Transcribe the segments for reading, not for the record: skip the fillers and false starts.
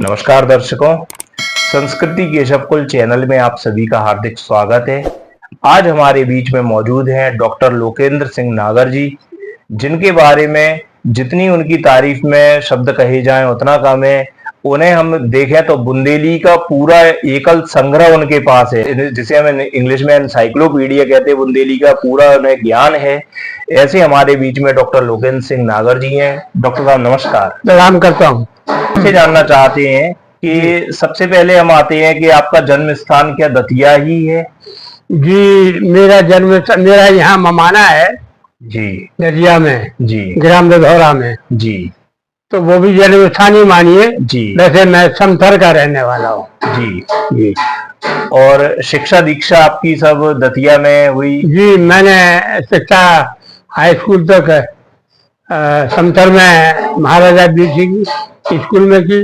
नमस्कार दर्शकों, संस्कृति केशवकुल चैनल में आप सभी का हार्दिक स्वागत है। आज हमारे बीच में मौजूद हैं डॉक्टर लोकेंद्र सिंह नागर जी, जिनके बारे में जितनी उनकी तारीफ में शब्द कहे जाएं उतना कम है। उन्हें हम देखें तो बुंदेली का पूरा एकल संग्रह उनके पास है, जिसे हम इंग्लिश में एनसाइक्लोपीडिया कहते हैं। बुंदेली का पूरा उन्हें ज्ञान है। ऐसे हमारे बीच में डॉक्टर लोकेंद्र सिंह नागर जी हैं। डॉक्टर साहब नमस्कार। प्रणाम करता हूँ। से जानना चाहते हैं कि सबसे पहले हम आते हैं कि आपका जन्म स्थान क्या दतिया ही है? जी, मेरा यहाँ ममाना है जी दतिया में, जी ग्राम दधौरा में। जी तो वो भी जन्म स्थान ही मानिए। जी वैसे मैं समथर का रहने वाला हूँ। जी। जी और शिक्षा दीक्षा आपकी सब दतिया में हुई? जी, मैंने शिक्षा हाई स्कूल तक समथर में महाराजा वीर सिंह स्कूल में की।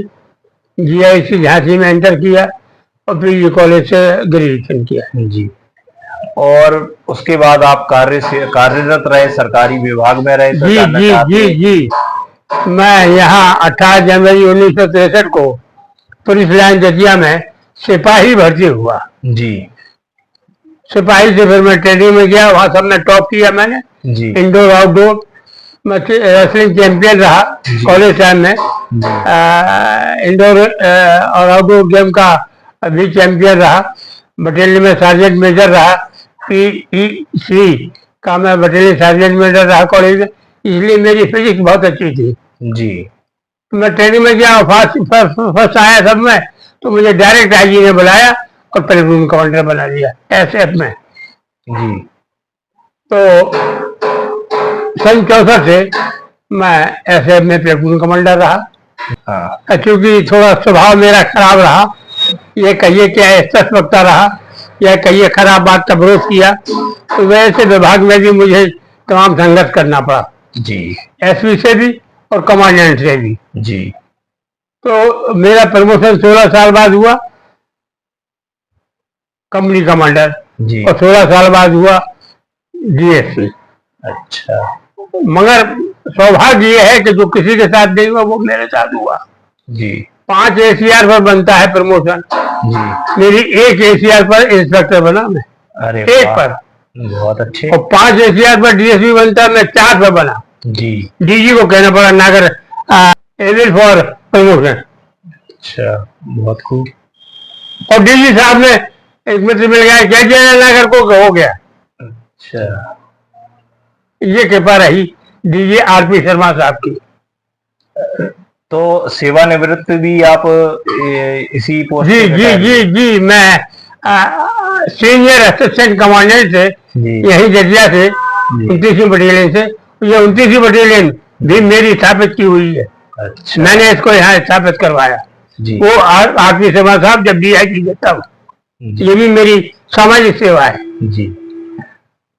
GIC झांसी में इंटर किया और फिर ये कॉलेज से ग्रेजुएशन किया। जी। और उसके बाद आप कार्यरत रहे, सरकारी विभाग में रहे? तो जी जानना जी चाहते जी हैं। जी, मैं यहाँ 18 जनवरी 1963 को पुलिस लाइन दतिया में सिपाही भर्ती हुआ। जी सिपाही से फिर मैं ट्रेनिंग में गया, वहाँ सब में टॉप किया मैंने। जी इंडोर आउटडोर मैं रेसलिंग चैंपियन रहा कॉलेज टाइम में। इंडोर और आउटडोर गेम का भी चैंपियन रहा। बटालियन में सार्जेंट मेजर रहा। PEC का मैं बटालियन सार्जेंट मेजर रहा कॉलेज में, इसलिए मेरी फिजिक्स बहुत अच्छी थी। जी मैं ट्रेनिंग में गया, फर्स्ट आया सब में, तो मुझे डायरेक्ट IG ने बुलाया और प्लेटून कमांडर बना दिया SF में। जी। तो सन 64 से मैं SF में प्लेटून कमांडर रहा। हाँ। क्योंकि थोड़ा स्वभाव मेरा खराब रहा, ये कहिए क्या स्पष्ट वक्ता रहा, या कहिए खराब बात का विरोध किया, तो वैसे विभाग में भी मुझे तमाम संघर्ष करना पड़ा। जी SV से भी और कमांडेंट से भी। जी तो मेरा प्रमोशन 16 साल बाद हुआ कंपनी कमांडर, जी। और 16 साल बाद हुआ DSP। अच्छा। मगर सौभाग्य ये है कि जो किसी के साथ नहीं हुआ वो मेरे साथ हुआ। जी 5 ACR पर बनता है प्रमोशन, जी। मेरी 1 ACR पर इंस्पेक्टर बना मैं। अरे एक वाह, पर। बहुत अच्छे। और 5 ACR पर DSP बनता है, मैं 4 पर बना। जी। DG को कहना पड़ा नागर एलिट फॉर प्रमोशन। अच्छा, बहुत खूब। और DG साहब ने एक मित्र मिल गया, क्या किया नागर को हो गया। अच्छा। ये कृपा रही DG RP शर्मा साहब की। तो सेवानिवृत्त भी आप इसी पोस्ट जी पे जी रिटायर जी हुए? जी, मैं सीनियर असिस्टेंट कमांडेंट से जी यही दतिया से, जी। 29वीं बटालियन से। ये 29वीं बटालियन भी मेरी स्थापित की हुई है। अच्छा। मैंने इसको यहाँ स्थापित करवाया। जी वो RP शर्मा साहब जब DIG देता हूँ, जी ये भी मेरी सामाजिक सेवा है। जी।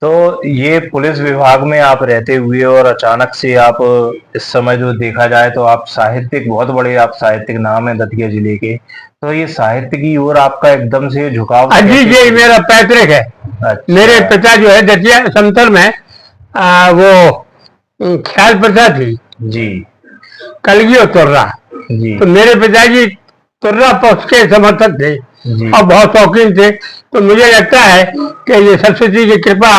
तो ये पुलिस विभाग में आप रहते हुए और अचानक से आप इस समय जो देखा जाए तो आप साहित्यिक, बहुत बड़े आप साहित्यिक नाम है दतिया जिले के, तो ये साहित्य की ओर आपका एकदम से झुकाव जी कैसे जी, शुरू? मेरा पैतृक है। अच्छा। मेरे पिता जो है दतिया समतल में वो ख्याल प्रथा थी, जी कलगी और तुर्रा। जी तो मेरे पिताजी तुर्रा पक्ष के समर्थक थे जी और बहुत शौकीन थे। तो मुझे लगता है कि ये सरस्वती की कृपा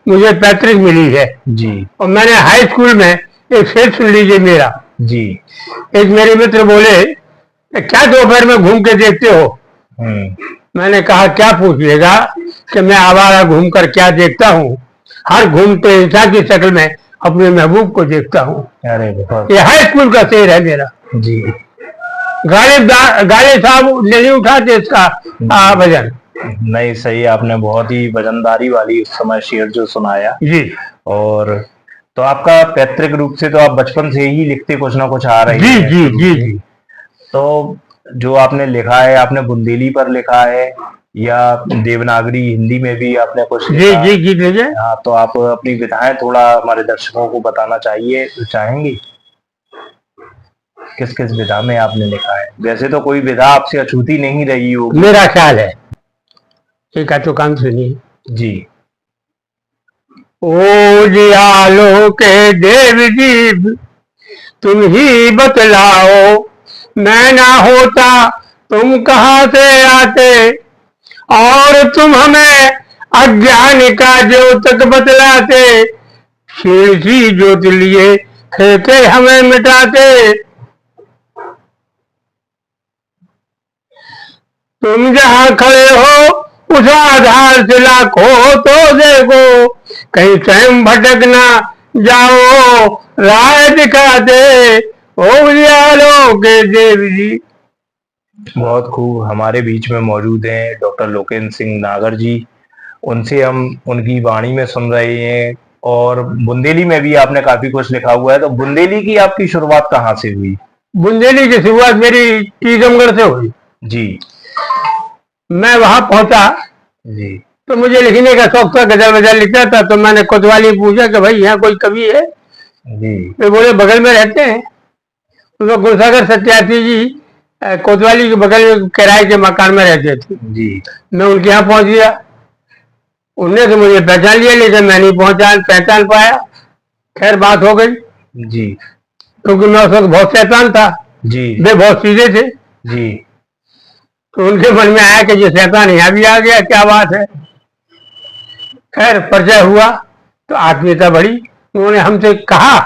मुझे पैतृक मिली है। जी और मैंने हाई स्कूल में एक शेर सुन लीजिए मेरा। जी। एक मेरे मित्र बोले, क्या दोपहर में घूम के देखते हो? मैंने कहा क्या पूछिएगा कि मैं आवारा घूमकर क्या देखता हूँ, हर घूमते इंसान की शक्ल में अपने महबूब को देखता हूँ। अरे बहुत। ये हाई स्कूल का शेर है मेरा। जी। गालिब साहब नहीं उठाते इसका वजन। नहीं, सही, आपने बहुत ही वजनदारी वाली उस समय शेर जो सुनाया। जी। और तो आपका पैतृक रूप से तो आप बचपन से ही लिखते कुछ ना कुछ आ रही जी है जी शुरू जी से। जी। तो जो आपने लिखा है, आपने बुंदेली पर लिखा है या देवनागरी हिंदी में भी आपने कुछ जी लिखा? जी जी लीजिए। हाँ, तो आप अपनी विधाएं थोड़ा हमारे दर्शकों को बताना चाहेंगी किस किस विधा में आपने लिखा है? वैसे तो कोई विधा आपसे अछूती नहीं रही होगी। मेरा ख्याल है, एक आचुकान सुनिए। जी। ओ जियालो के देव जी तुम ही बतलाओ, मैं ना होता तुम कहाँ से आते, और तुम हमें अज्ञान का ज्योतक बतलाते, शील सी ज्योत लिए खेते हमें मिटाते। तुम जहाँ खड़े हो उस आधार से लाखों तो देखो, कहीं स्वयं भटक ना जाओ राह दिखाते, ओ उजियालों के देव जी। बहुत खूब। हमारे बीच में मौजूद हैं डॉक्टर लोकेंद्र सिंह नागर जी। उनसे हम उनकी वाणी में सुन रहे हैं, और बुंदेली में भी आपने काफी कुछ लिखा हुआ है। तो बुंदेली की आपकी शुरुआत कहाँ से हुई? बुंदेली की शुरुआत मेरी टीकमगढ़ से हुई जी मैं वहां पहुंचा जी तो मुझे लिखने का शौक था, गजल वजल लिखता था। तो मैंने कोतवाली पूछा कि भाई यहाँ कोई कवि है? जी वे बोले बगल में रहते हैं। तो गुरसागर सत्यार्थी जी कोतवाली के बगल में किराए के मकान में रहते थे। जी मैं उनके यहाँ पहुंच गया। उनने तो मुझे पहचान लिया, लेकिन मैं नहीं पहचान पाया। खैर बात हो गई, जी क्योंकि मैं उस वक्त बहुत शैतान था, जी वे बहुत सीधे थे। जी तो उनके मन में आया कि ये शैतान यहाँ भी आ गया, क्या बात है। खैर परिचय हुआ तो आत्मीयता बढ़ी। उन्होंने हमसे कहा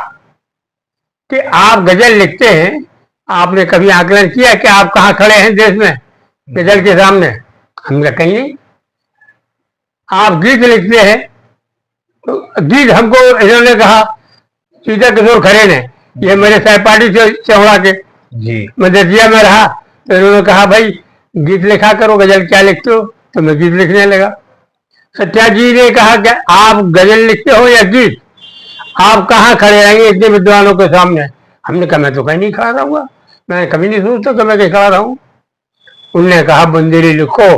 कि आप गजल लिखते हैं, आपने कभी आकलन किया कि आप कहाँ खड़े हैं देश में गजल के सामने? हमने कहीं नहीं। आप गीत लिखते हैं, तो गीत हमको इन्होंने कहा सीता किशोर खरे ने, ये मेरे सहपाठी से चौड़ा के जी मदरजिया में रहा। तो इन्होंने कहा भाई गीत लिखा करो, गजल क्या लिखते हो? तो मैं गीत लिखने लगा। सत्या जी ने कहा कि आप गजल लिखते हो या गीत, आप कहाँ खड़े रहेंगे इतने विद्वानों के सामने? हमने कहा मैं तो कहीं नहीं खड़ा रहूंगा, मैं कभी नहीं सोचता कि मैं कहीं खड़ा रहूं। उनने कहा बुंदेली लिखो,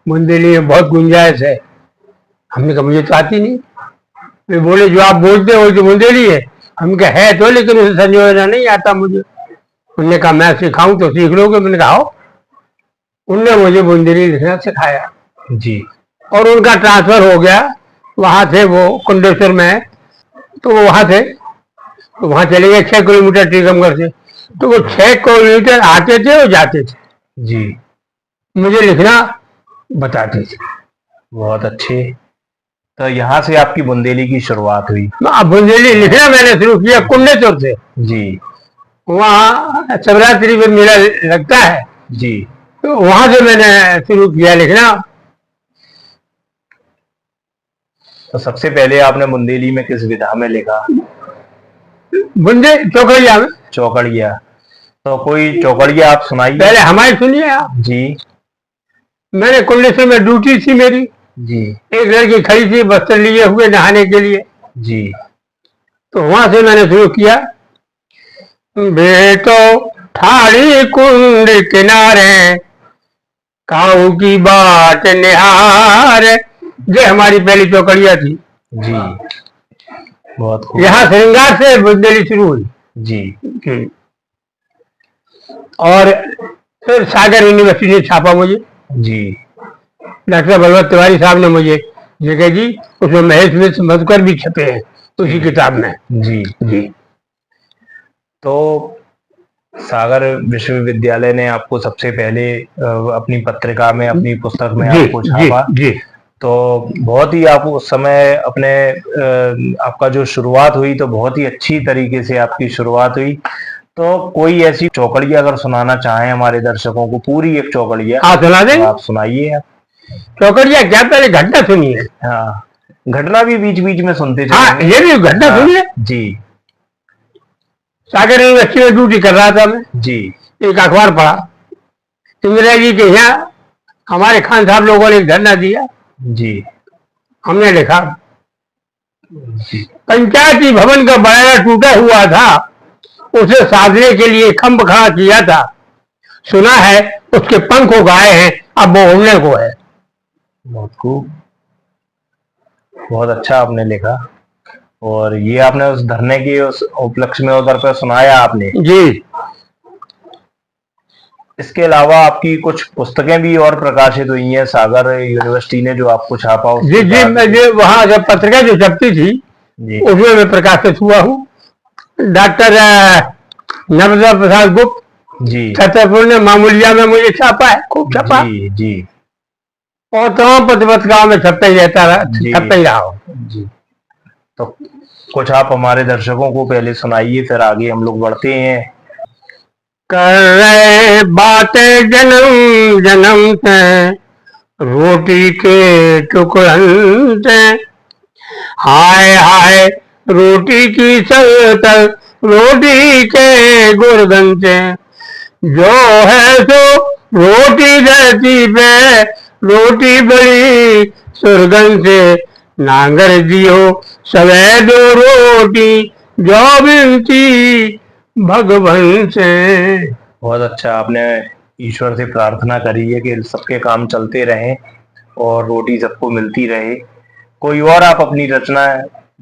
बुंदेली में बहुत गुंजाइश है। हमने कहा मुझे तो आती नहीं। वे बोले जो आप बोलते हो जो बुंदेली है। हम कहा है तो, लेकिन उसे संयोजना नहीं आता मुझे। उनने कहा मैं सिखाऊं तो सीख लोगे? मैंने कहा आओ। उनने मुझे बुंदेली लिखना सिखाया जी और उनका ट्रांसफर हो गया। वहां थे वो कुंडेश्वर में, तो वो वहां थे, तो वहां चले गए 6 किलोमीटर टीकमगढ़ से। तो वो 6 किलोमीटर आते थे और जाते थे, जी मुझे लिखना बताते थे। बहुत अच्छे। तो यहाँ से आपकी बुंदेली की शुरुआत हुई? बुंदेली लिखना मैंने शुरू किया कुंडेश्वर से। जी वहाँ शिवरात्रि में मेला लगता है, जी तो वहां से मैंने शुरू किया लिखना। तो सबसे पहले आपने बुंदेली में किस विधा में लिखा? बुंदे चौकड़िया में। चौकड़िया। तो कोई चौकड़िया आप सुनाइए। पहले हमारी सुनिए आप। जी मैंने कुंडेश्वर में ड्यूटी थी मेरी। जी एक लड़की खड़ी थी बस्तर लिए हुए नहाने के लिए। जी तो वहां से मैंने शुरू किया। बेटो ठाड़ी कुंड किनारे काऊ की बात निहार, ये हमारी पहली चौकड़िया थी। जी बहुत खूब। यहाँ श्रृंगार से बुंदेली शुरू हुई। जी और फिर सागर यूनिवर्सिटी ने छापा मुझे। जी डॉक्टर बलवंत तिवारी साहब ने मुझे जगह जी, उसमें महेश मिश्र मधुकर भी छपे हैं उसी किताब में। जी जी तो सागर विश्वविद्यालय ने आपको सबसे पहले अपनी पत्रिका में, अपनी पुस्तक में जी आपको जी छापा। जी तो बहुत ही आप उस समय अपने आपका जो शुरुआत हुई तो बहुत ही अच्छी तरीके से आपकी शुरुआत हुई। तो कोई ऐसी चौकड़िया अगर सुनाना चाहें हमारे दर्शकों को, पूरी एक चौकड़िया हाँ सुना तो देंगे। आप सुनाइए आप। चौकड़िया क्या, पहले घटना सुनिए। हाँ, घटना भी बीच बीच में सुनते हाँ चलेंगे। ये भी घटना हाँ, सुनिए। जी सागर यूनिवर्सिटी में ड्यूटी कर रहा था मैं। जी एक अखबार पढ़ा, इंदिरा जी के यहाँ हमारे खान साहब लोगों ने एक धरना दिया। जी हमने लिखा जी पंचायती भवन का बयाना टूटा हुआ था, उसे साधने के लिए खंभ खड़ा किया था। सुना है उसके पंख उगाए हैं, अब वो उड़ने को है। बहुत खूब, बहुत अच्छा आपने लिखा। और ये आपने उस धरने की उस उपलक्ष्य में उधर पर सुनाया आपने। जी इसके अलावा आपकी कुछ पुस्तकें भी और प्रकाशित हुई हैं सागर यूनिवर्सिटी ने जो आपको छापा उसके जी जी बाद मैं में। जो वहाँ जब पत्रिका जो छपती थी जी उसमें मैं प्रकाशित हुआ हूँ। डॉक्टर नर्मदा प्रसाद गुप्त जी छतरपुर ने मामूलिया में मुझे छापा है, खूब छापा। जी जी और तमाम पत्रपत्रिकाओं में छपता ही रहता रहा, जी छपता ही रहा हो। जी। तो कुछ आप हमारे दर्शकों को पहले सुनाइए, फिर आगे हम लोग बढ़ते हैं। कर रहे बातें जन्म जन्म से, रोटी के टुकड़न से, हाय हाय रोटी की सलतल, रोटी के गुर्दन से, जो है सो रोटी धरती पे, रोटी बड़ी सुरगन से, नांगर दियो सवे दो रोटी, जो बिनती भगवन से। बहुत अच्छा, आपने ईश्वर से प्रार्थना करी है कि सबके काम चलते रहें और रोटी सबको मिलती रहे। कोई और आप अपनी रचना,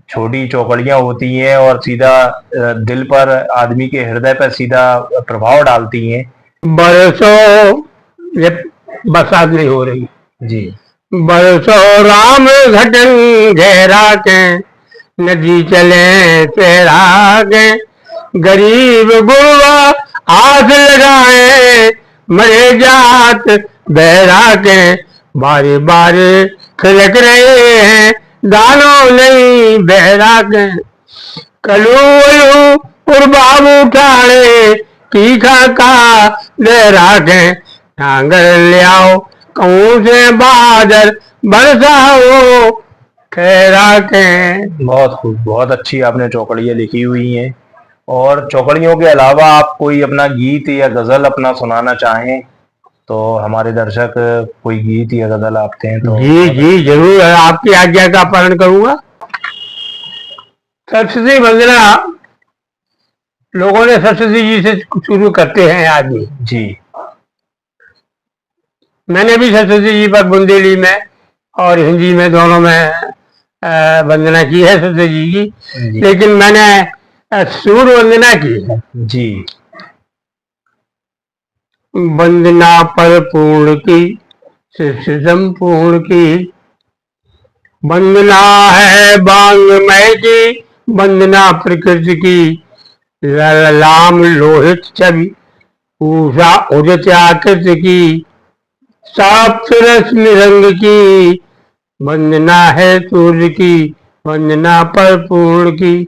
छोटी चौकड़ियां होती हैं और सीधा दिल पर, आदमी के हृदय पर सीधा प्रभाव डालती हैं। बरसों, ये बरसात नहीं हो रही, जी बरसों राम घटन घेरा के, नदी चले तेरा के, गरीब गुरबा आस लगाए, मरे जात बहरा के, बारे बारे खिलक रहे हैं, दानों नहीं बहरा के, कलू वलू उर्बाब उठाड़े, तीखा का लहरा के, नांगर ले आओ कहूँ से बादल बरसाओ ठहरा के। बहुत खूब, बहुत अच्छी आपने चौकड़ियाँ लिखी हुई हैं। और चौकड़ियों के अलावा आप कोई अपना गीत या गजल अपना सुनाना चाहें तो हमारे दर्शक कोई गीत या गजल आपते हैं तो। जी जी जरूर, आपकी आज्ञा का पालन करूंगा। सरस्वती वंदना लोगों ने सरस्वती जी से शुरू करते हैं आदमी। जी मैंने मैंने भी सरस्वती जी पर बुंदेली में और हिंदी में दोनों में वंदना की है सरस्वती जी की, जी लेकिन मैंने सूर्य वंदना की है। जी वंदना पर पूर्ण की, शिष्य संपूर्ण की, वंदना है बांगमय की, वंदना प्रकृति की, लाम लोहित छवि, ऊषा उदित आकृति की, साप्त रस निरंग की, वंदना है सूर्य की, वंदना पर पूर्ण की,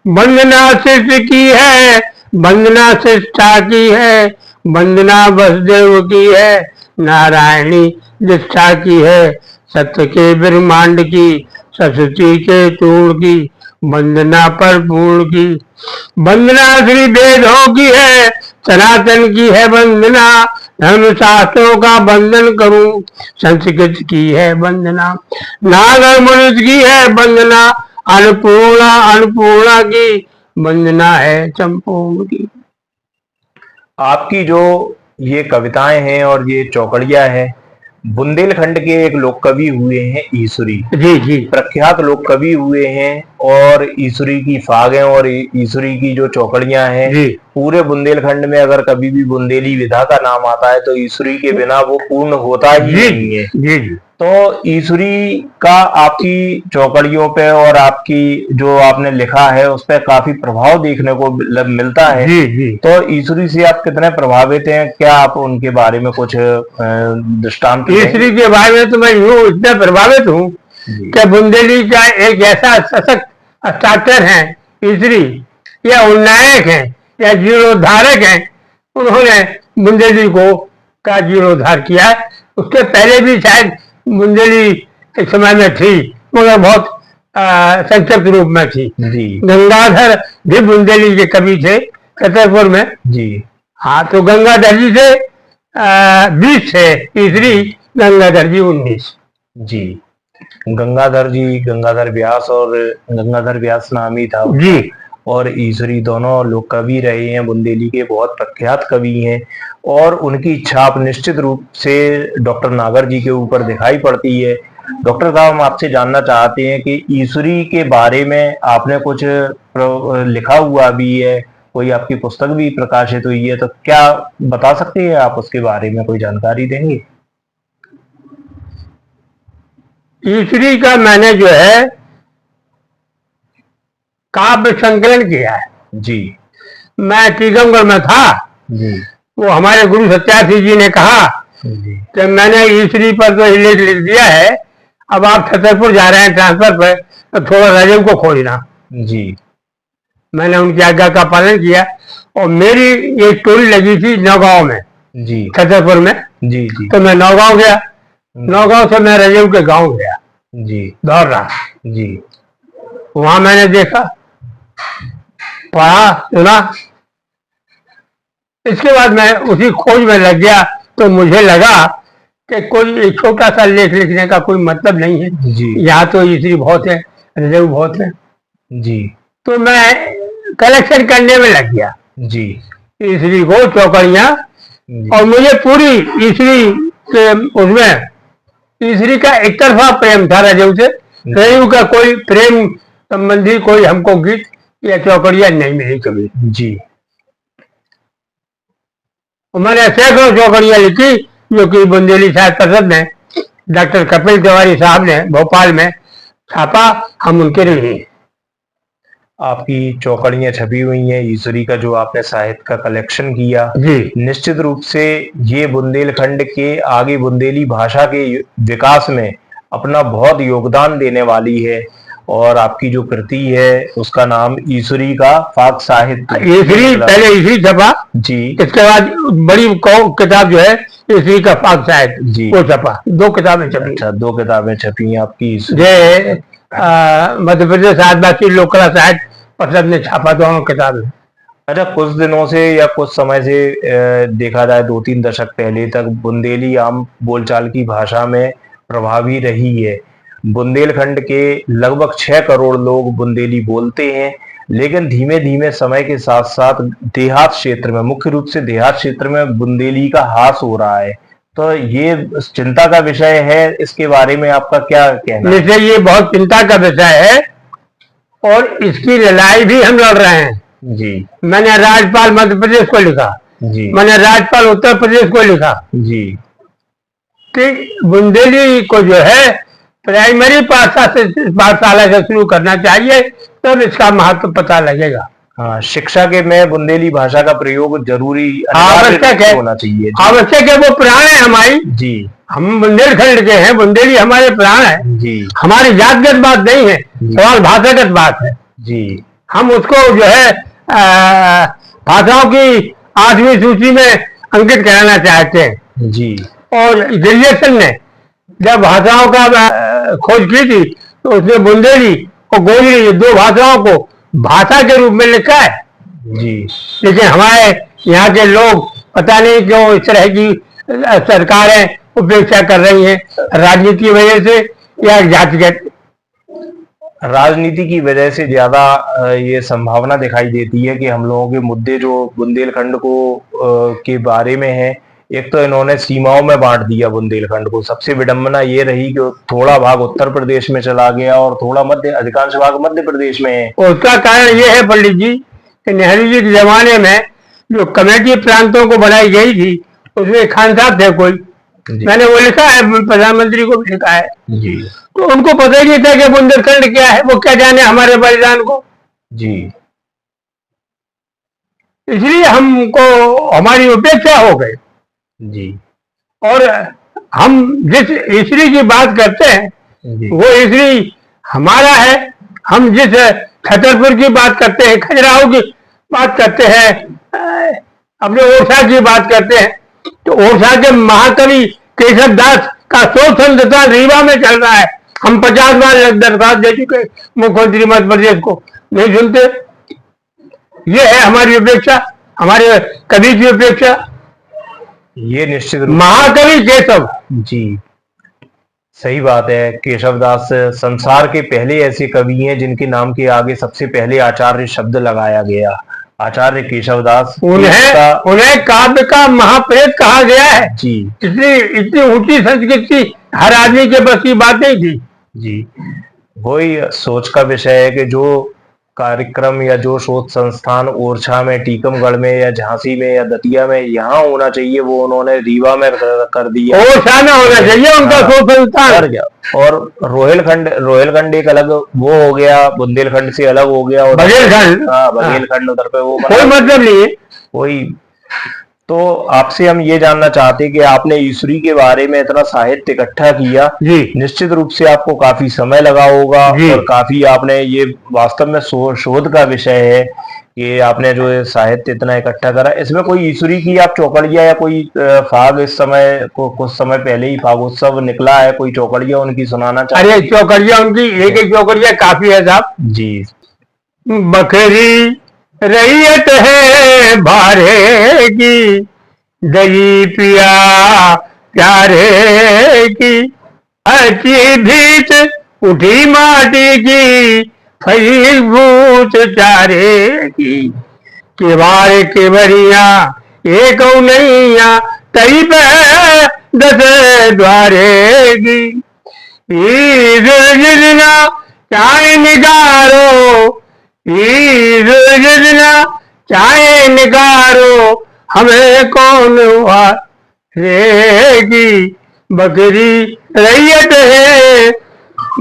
वंदना शिष्य की है, वंदना शिष्ठा की है, वंदना वसुदेव की है, नारायणी निष्ठा की है, सत्य के ब्रह्मांड की, सरस्वती के चूर्ण की, वंदना पर पूर्ण की, वंदना श्री वेदों की है, सनातन की है वंदना, धर्म शास्त्रों का वंदन करूं, संस्कृत की है वंदना, नागर मनुष्य की है वंदना, अन्नपूर्णा अन्नपूर्णा की, वंदना है संपूर्ण की। आपकी जो ये कविताएं हैं और ये चौकड़ियां हैं, बुंदेलखंड के एक लोक कवि हुए हैं ईसुरी, जी जी प्रख्यात लोक कवि हुए हैं। और ईसुरी की फागें और ईसुरी की जो चौकड़ियां हैं, जी पूरे बुंदेलखंड में अगर कभी भी बुंदेली विधा का नाम आता है तो ईसुरी के बिना वो पूर्ण होता ही जी नहीं है। जी जी तो ईसुरी का आपकी चौकड़ियों पे और आपकी जो आपने लिखा है उस पर काफी प्रभाव देखने को मिलता है। जी जी तो ईसुरी से आप कितने प्रभावित हैं, क्या आप उनके बारे में कुछ दृष्टांत देंगे? तीसरी के बारे में तो मैं यूँ इतना प्रभावित हूँ जी कि बुंदेली का एक ऐसा सशक्त स्टार्टर है तीसरी, या उन्नायक है या जीर्णोद्धारक है, उन्होंने बुंदेली को का जीर्णोद्धार किया है। उसके पहले भी शायद बुंदेली एक समय में थी, मगर बहुत संक्षिप्त रूप में थी। जी गंगाधर भी बुंदेली के कवि थे छतरपुर में। जी हाँ, तो गंगाधर जी से 20 थे, तीसरी गंगाधर जी 19। जी गंगाधर व्यास, और गंगाधर व्यास नाम ही था जी और ईश्वरी दोनों लोग कवि रहे हैं, बुंदेली के बहुत प्रख्यात कवि हैं। और उनकी छाप निश्चित रूप से डॉक्टर नागर जी के ऊपर दिखाई पड़ती है। डॉक्टर साहब, हम आपसे जानना चाहते हैं कि ईश्वरी के बारे में आपने कुछ लिखा हुआ भी है, कोई आपकी पुस्तक भी प्रकाशित हुई है, तो क्या बता सकते हैं आप उसके बारे में, कोई जानकारी देंगे? तीसरी का मैंने जो है काव्य संकलन किया है। जी मैं टीकमगढ़ में था, जी वो हमारे गुरु सत्यार्थी जी ने कहा जी कि मैंने ईश्वरी पर तो लेख लिख दिया है, अब आप छतरपुर जा रहे हैं ट्रांसफर पर, तो थोड़ा रजब को खोजना। जी मैंने उनकी आज्ञा का पालन किया और मेरी ये स्टोरी लगी थी नौगांव में, जी छतरपुर में। जी जी तो मैं नौगांव गया, नौगांव से मैं रजब के गांव गया, जी दौड़ रहा। जी वहां मैंने देखा, पढ़ा, सुना। इसके बाद मैं उसी खोज में लग गया। तो मुझे लगा कि कोई एक छोटा सा लेख लिखने का कोई मतलब नहीं है, जी यहाँ तो ईश्वरी बहुत है, रजब बहुत है। जी तो मैं कलेक्शन करने में लग गया जी ईश्वरी को, चौकड़ियाँ। जी और मुझे पूरी ईश्वरी के उसमें ईश्वरी का एक तरफा प्रेम था रजब से, रजब का कोई प्रेम संबंधी कोई हमको गीत या चौकड़ियाँ नहीं मिली कभी। जी और मैंने सैकड़ों चौकड़ियाँ लिखी जो कि बुंदेली साहित्य परिषद ने, डॉक्टर कपिल तिवारी साहब ने भोपाल में छापा, हम उनके ऋणी हैं। आपकी चौकड़ियाँ छपी हुई हैं, ईश्वरी का जो आपने साहित्य का कलेक्शन किया, जी निश्चित रूप से ये बुंदेलखंड के आगे बुंदेली भाषा के विकास में अपना बहुत योगदान देने वाली है। और आपकी जो कृति है उसका नाम ईश्वरी का फाक साहित्य। ईश्वरी, पहले ईश्वरी छपा, जी इसके बाद बड़ी किताब जो है ईश्वरी का फाक साहित्य, जी वो छपा, 2 किताबें छपी। अच्छा, 2 किताबें छपी हैं आपकी ईश्वरी। ये मध्य प्रदेश आदिवासी लोक कला साहित्य परिषद ने छापा, दोनों किताबें। अच्छा, कुछ दिनों से या कुछ समय से देखा जाए 2-3 दशक पहले तक बुंदेली आम बोलचाल की भाषा में प्रभावी रही है। बुंदेलखंड के लगभग 6 करोड़ लोग बुंदेली बोलते हैं, लेकिन धीमे धीमे समय के साथ साथ देहात क्षेत्र में, मुख्य रूप से देहात क्षेत्र में बुंदेली का ह्रास हो रहा है। तो ये चिंता का विषय है, इसके बारे में आपका क्या कहना है? जैसे ये बहुत चिंता का विषय है और इसकी लड़ाई भी हम लड़ रहे हैं। जी मैंने राज्यपाल मध्य प्रदेश को लिखा, जी मैंने राज्यपाल उत्तर प्रदेश को लिखा जी कि बुंदेली को जो है प्राइमरी पाठशाला से शुरू करना चाहिए, तब इसका महत्व पता लगेगा। हाँ, शिक्षा के में बुंदेली भाषा का प्रयोग जरूरी आवश्यक है, होना चाहिए। आवश्यक है, वो प्राण है हमारी। जी हम बुंदेलखंड के हैं, बुंदेली हमारे प्राण है। जी हमारी जातगत बात नहीं है, सवाल भाषागत बात है। जी हम उसको जो है भाषाओं की 8वीं सूची में अंकित कराना चाहते हैं। जी और ग्रेजुएशन ने जब भाषाओं का खोज की थी तो उसने बुंदेली और गोजरी, ये 2 भाषाओं को भाषा के रूप में लिखा है। जी लेकिन हमारे यहाँ के लोग पता नहीं क्यों इस तरह की सरकारें उपेक्षा कर रही हैं, राजनीति की वजह से या जातिगत। राजनीति की वजह से ज्यादा ये संभावना दिखाई देती है कि हम लोगों के मुद्दे जो बुंदेलखंड को के बारे में है, एक तो इन्होंने सीमाओं में बांट दिया बुंदेलखंड को। सबसे विडंबना ये रही कि थोड़ा भाग उत्तर प्रदेश में चला गया और थोड़ा अधिकांश भाग मध्य प्रदेश में है। उसका कारण ये है पंडित जी कि नेहरू जी के जमाने में जो कमेटी प्रांतों को बनाई गई थी उसमें खान साहब थे कोई, मैंने वो लिखा है, प्रधानमंत्री को भी लिखा है। जी तो उनको पता ही नहीं था कि बुंदेलखंड क्या है, वो क्या जाने हमारे बलिदान को। जी इसलिए हमको हमारी उपेक्षा हो गई। जी और हम जिस ईश्वरी की बात करते हैं जी वो ईश्वरी हमारा है। हम जिस छतरपुर की बात करते हैं, खजुराहो की बात करते हैं, अपने ओरछा की बात करते हैं, तो ओरछा के महाकवि केशव दास का शोक संस्थान रीवा में चल रहा है। हम 50 बार दरखास्त दे चुके मुख्यमंत्री मध्य प्रदेश को, नहीं सुनते। ये है हमारी अपेक्षा, हमारे कवि की अपेक्षा। ये निश्चित रूप महाकवि केशव जी सही बात है। केशवदास संसार के पहले ऐसे कवि हैं जिनके नाम के आगे सबसे पहले आचार्य शब्द लगाया गया। आचार्य केशवदास, उन्हें काव्य का महाप्रेत कहा गया है जी। इतनी ऊंची संस्कृति हर आदमी के बस की बात नहीं थी जी। वही सोच का विषय है कि जो कार्यक्रम या जो शोध संस्थान ओरछा में, टीकमगढ़ में या झांसी में या दतिया में यहाँ होना चाहिए, वो उन्होंने रीवा में कर दिया। ओरछा में होना चाहिए उनका शोध संस्थान। और रोहिलखंड एक अलग वो हो गया, बुंदेलखंड से अलग हो गया। और बघेलखंड, हाँ, बघेलखंड उधर पे वो कोई मतलब नहीं है। कोई तो आपसे हम ये जानना चाहते हैं कि आपने ईश्वरी के बारे में इतना साहित्य इकट्ठा किया, जी निश्चित रूप से आपको काफी समय लगा होगा जी। और काफी आपने ये वास्तव में शोध का विषय है कि आपने जो ये साहित्य इतना इकट्ठा करा। इसमें कोई ईश्वरी की आप चौकड़िया या कोई फाग इस समय को कुछ समय पहले ही फागोत्सव निकला है, कोई चौकड़िया उनकी सुनाना चाहते अरे हैं? चौकड़िया उनकी एक एक चौकड़िया काफी है साहब। जी बकरी रैयत है भारे की, दही पिया प्यारे की, अच्छी भीत उठी माटी की, फरी भूत चारे की, केवाड़ केवड़िया एक नैया, तई पे दस द्वारे की, ईद जितना चाहे निकारो, ईद जितना चाहे निकारो, हमें कौन हुआ रेगी, बकरी रैयत है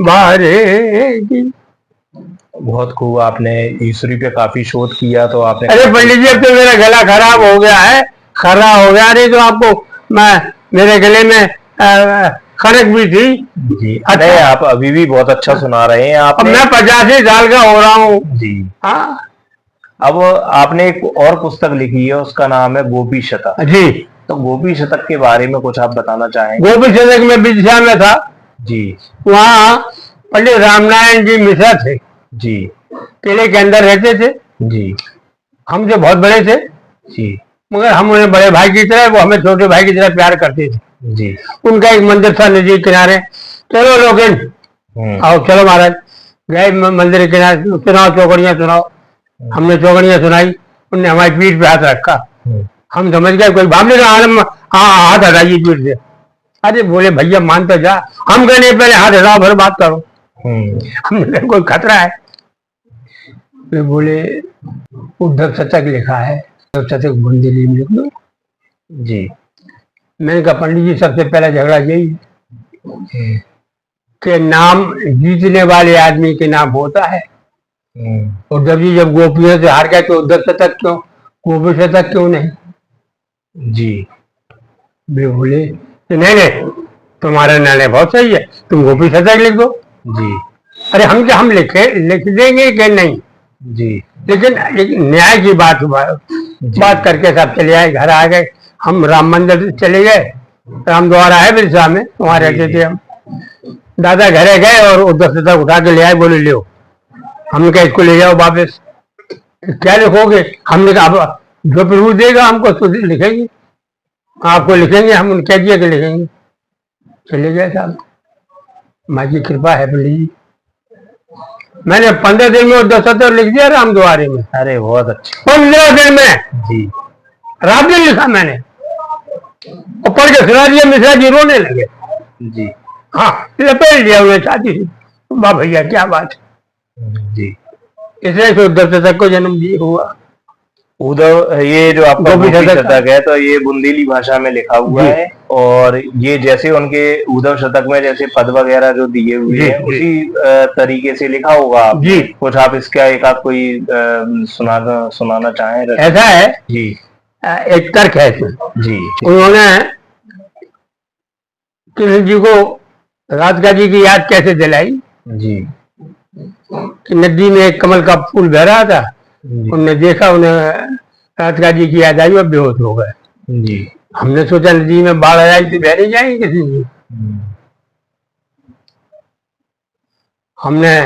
बारेगी। बहुत खूब, आपने ईश्वरी पे काफी शोध किया तो आपने। अरे पंडित जी अब तो मेरा गला खराब हो गया है, खरा हो गया। नहीं तो आपको मैं मेरे गले में खड़क भी थी। जी अच्छा। नहीं, आप अभी भी बहुत अच्छा सुना रहे हैं। अब आपने मैं 85 साल का हो रहा हूँ। जी हाँ अब आपने एक और पुस्तक लिखी है, उसका नाम है गोपी शतक। जी। तो गोपी शतक के बारे में कुछ आप बताना चाहेंगे? गोपी शतक में विदिशा में था। जी वहाँ पंडित रामनारायण जी मिश्रा थे, जी किले के अंदर रहते थे। जी हमसे बहुत बड़े थे, जी मगर हम उन्हें बड़े भाई की तरह, वो हमें छोटे भाई की तरह प्यार करते थे। जी। उनका एक मंदिर था नदी के किनारे। चलो लोगन आओ, चलो महाराज। गए मंदिर के किनारे, सुनाओ चौकड़ियाँ सुनाओ। हमने चौकड़ियाँ सुनाई, उनने हमारी पीठ पे हाथ रखा। हम समझ गए कोई बामने का हाथ हटाइए पीठ से। अरे बोले भैया मान तो जा। हम कहने पहले हाथ हटाओ फिर बात करो। हमने कहा कोई खतरा है? वे बोले उद्धव शतक लिखा है, उद्धव शतक बुंदेली में लिख दो। जी मैंने कहा पंडित जी सबसे पहला झगड़ा यही है कि नाम जीतने वाले आदमी के नाम होता है। उद्धव जी जब गोपियों से हार गए तो उद्धव शतक क्यों, गोपी शतक क्यों नहीं? जी वे बोले कि नहीं नहीं, तुम्हारा निर्णय बहुत सही है, तुम गोपी शतक लिख दो। जी अरे हम क्या, हम लिख देंगे कि नहीं? जी लेकिन एक न्याय की बात करके सब चले आए, घर आ गए। हम राम मंदिर चले गए, राम द्वार है बिरसा में, वहां रहते थे हम। दादा घरे गए और उद्धव शतक उठा के ले आए, बोले ले। हमने कहा इसको ले जाओ वापस। क्या लिखोगे? हमने कहा जो प्रभु देगा हमको तो लिखेंगे, आपको लिखेंगे। हम उन्हें कह दिया कि लिखेंगे। चले गए साहब, माँ की कृपा है पंडित जी। मैंने 15 दिन में उद्धव शतक लिख दिया राम द्वारे में। अरे बहुत अच्छा। 15 दिन में जी रात दिन लिखा मैंने, और पढ़ के सुना दिया। मिश्रा जी रोने लगे। जी हाँ, लपेट लिया उन्हें छाती से। वाह भैया क्या बात है। जी। इसलिए तो उद्धव शतक को जन्म दिए हुआ। उद्धव, ये जो आपका गोपी गोपी शतक शतक है तो ये बुंदेली भाषा में लिखा हुआ जी। है, और ये जैसे उनके उद्धव शतक में जैसे पद वगैरह जो दिए हुए जी, हैं जी। उसी तरीके से लिखा होगा आप जी। कुछ आप इसका एक आध कोई सुनाना चाहें? ऐसा है, जी एक तर्क है इसमें। जी उन्होंने कृष्ण जी को राधिका जी की याद कैसे दिलाई जी कि नदी में एक कमल का फूल बह रहा था, जी उन्होंने देखा, उन्हें राधिका जी की याद आई और बेहोश हो गए। जी। हमने सोचा नदी में बाढ़ आ जाएगी तो बह नहीं जाएंगे किसी की। हमने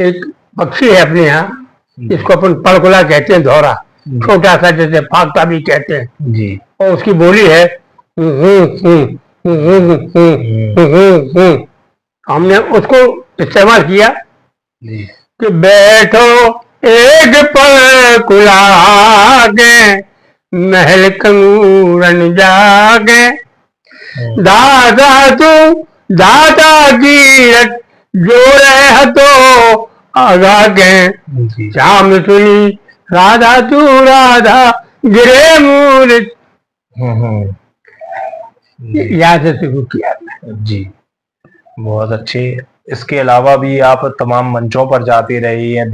एक पक्षी है अपने यहाँ, इसको अपन पड़कुला कहते हैं, धौरा, छोटा सा जैसे फागता भी कहते हैं जी और उसकी बोली है हमने उसको इस्तेमाल किया जी कि बैठो एक पड़कुला के, महल कंगूरन जागे, दादा तू दादा कीरत जोड़े हतो आगा के, जी श्याम सुनी राधा तू राधा गिरे मूर्त। जी याद से शुरू किया। जी। बहुत अच्छे। इसके अलावा भी आप तमाम मंचों पर जाते रहे हैं,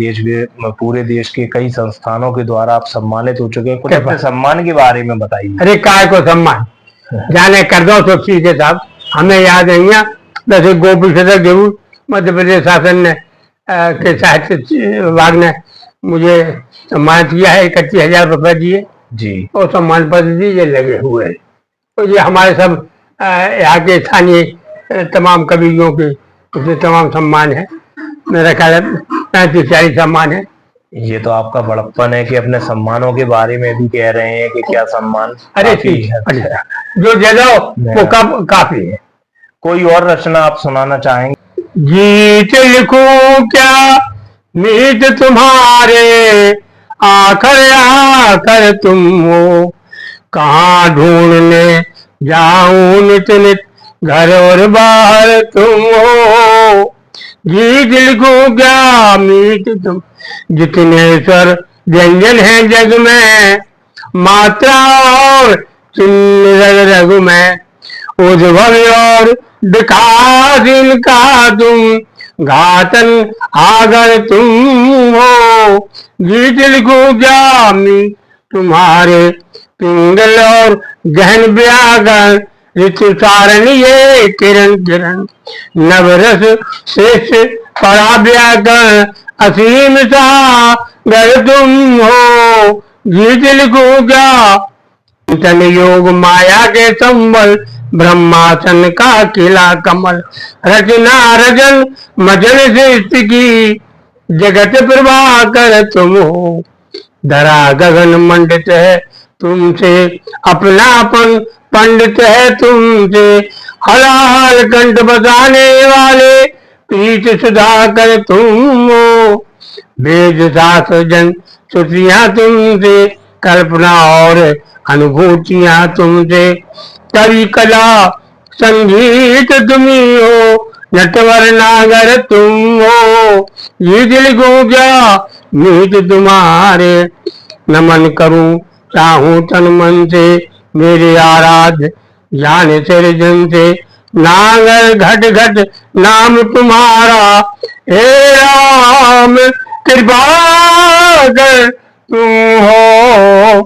पूरे देश के कई संस्थानों के द्वारा आप सम्मानित हो चुके हैं। कुछ अपने सम्मान के बारे में बताइए। अरे काय को सम्मान जाने कर दो तो ठीक है साहब, हमें याद नहीं है। जैसे गोपी सदर देव मध्य प्रदेश शासन ने के साहित्य विभाग ने मुझे सम्मानित किया है, 31,000 रुपए दिए जी, और सम्मान पत्र दिए लगे हुए हैं। तो ये हमारे सब यहाँ के स्थानीय तमाम कवियों के उसमें तमाम सम्मान है। मेरा ख्याल है 35-40 सम्मान है। ये तो आपका बड़प्पन है कि अपने सम्मानों के बारे में भी कह रहे हैं कि क्या सम्मान। अरे ठीक है, जो दे दो वो काफी है। कोई और रचना आप सुनाना चाहेंगे? गीत लिखूं क्या मीत तुम्हारे, आकर तुम हो, कहाँ ढूंढने जाऊं नित नित, घर और बाहर तुम हो। गीत लिखूं क्या मीत तुम, जितने स्वर व्यंजन है जग में, मात्रा और चिन्ह रग रग में, उद्भव और विकास इनका तुम, घातन आगर तुम हो। गीत लिखूं क्या मीत तुम्हारे, पिंगल और गहन व्याकरण, ऋतु सारण ये किरण किरण, नवरस श्रेष्ठ परा व्याकरण, असीम सागर तुम हो। गीत लिखूं क्या तन योग माया के संबल, ब्रह्मासन का किला कमल, रचना रजन मजल सृष्टि की, जगत प्रभाकर तुम हो। धरा गगन मंडित है तुमसे, अपनापन पंडित है तुमसे, हलाल कंठ बजाने वाले प्रीत सुधाकर तुम हो। वेद शास्त्र जन श्रुतियां तुमसे, कल्पना और अनुभूतियां तुमसे, कवि कला संगीत तुम्ही हो, नटवर नागर तुम हो। ये दिल को क्या मीत तुम्हारे, नमन करूं चाहूं तन मन से, मेरे आराध्य ज्ञान सृजन से, नागर घट घट नाम तुम्हारा, हे राम कृपा कर तुम हो,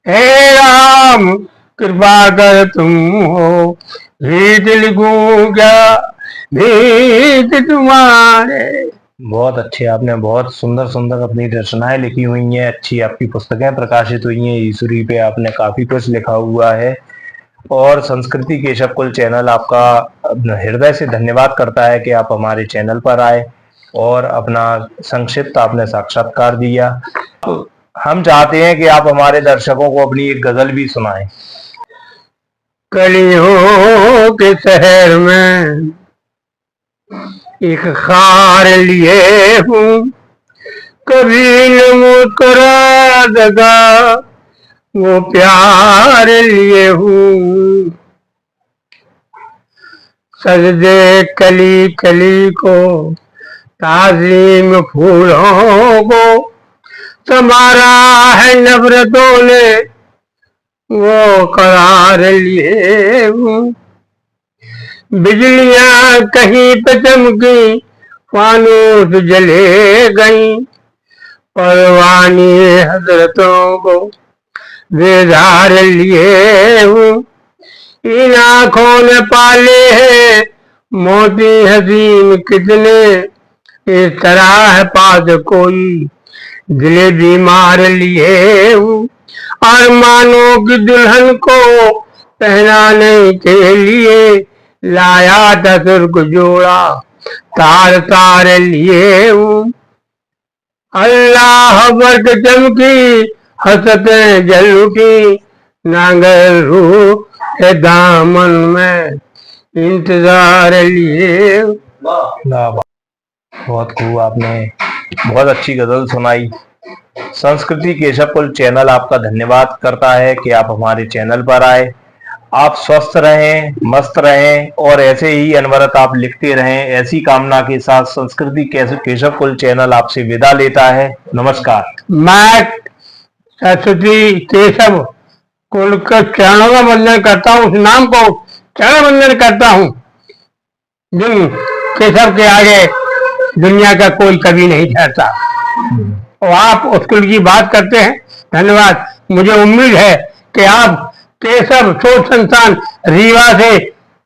हे राम कृपा कर तुम हो। गीत लिखूं क्या गीत तुम्हारे। बहुत अच्छे, आपने बहुत सुंदर सुंदर अपनी रचनाएं लिखी हुई हैं, अच्छी आपकी पुस्तकें प्रकाशित हुई हैं, ईश्वरी पे आपने काफी कुछ लिखा हुआ है। और संस्कृति केशव कुल चैनल आपका हृदय से धन्यवाद करता है कि आप हमारे चैनल पर आए और अपना संक्षिप्त आपने साक्षात्कार दिया। तो हम चाहते हैं कि आप हमारे दर्शकों को अपनी एक गजल भी सुनाएं। कलियों के शहर में एक खार लिए हूँ, कभी न मुस्कुरा सका वो प्यार लिए हूँ। सजदे कली कली को, ताज़ीम फूलों को, समारा है नफरतों ने वो करार लिए हूँ। बिजलियां कहीं पे चमकी, फानूस जले गई, परवानी हजरतों को बेदार लिए हूँ। इन आँखों ने पाले हैं मोती हसीन कितने, इस तरह है पास कोई दिले बीमार लिए हूँ। अरमानों की दुल्हन को पहनाने के लिए लाया था सुर्ख जोड़ा, तार तार लिए हूँ। अल्लाह बरक चमकी, हसतें जल उठी, नांगर रूह है दामन में इंतजार लिए। बहुत खूब, आपने बहुत अच्छी गजल सुनाई। संस्कृति केशव कुल चैनल आपका धन्यवाद करता है कि आप हमारे चैनल पर आए। आप स्वस्थ रहें, मस्त रहें और ऐसे ही अनवरत आप लिखते रहें, ऐसी कामना के साथ संस्कृति केशव कुल चैनल आपसे विदा लेता है। नमस्कार। मैं सरस्वती केशव कुल के चरणों का वंदन करता हूँ, उस नाम को चरण वंदन करता हूँ जिन केशव के आगे दुनिया का कोई कभी नहीं ठहरता। और आप स्कूल की बात करते हैं, धन्यवाद। मुझे उम्मीद है कि आप केशव शोध संस्थान रीवा से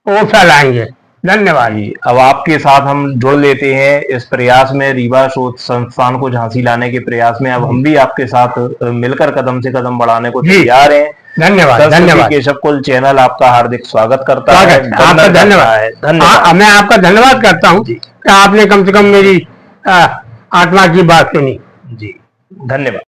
ओसा लाएंगे। धन्यवाद। अब आपके साथ हम जुड़ लेते हैं इस प्रयास में, रीवा शोध संस्थान को झांसी लाने के प्रयास में। अब हम भी आपके साथ मिलकर कदम से कदम बढ़ाने को तैयार हैं। धन्यवाद। धन्यवाद। केशव कुल चैनल आपका हार्दिक स्वागत करता है। आपका धन्यवाद। धन्यवाद। मैं आपका धन्यवाद करता हूँ कि आपने कम से कम मेरी आत्मा की बात सुनी। जी, धन्यवाद।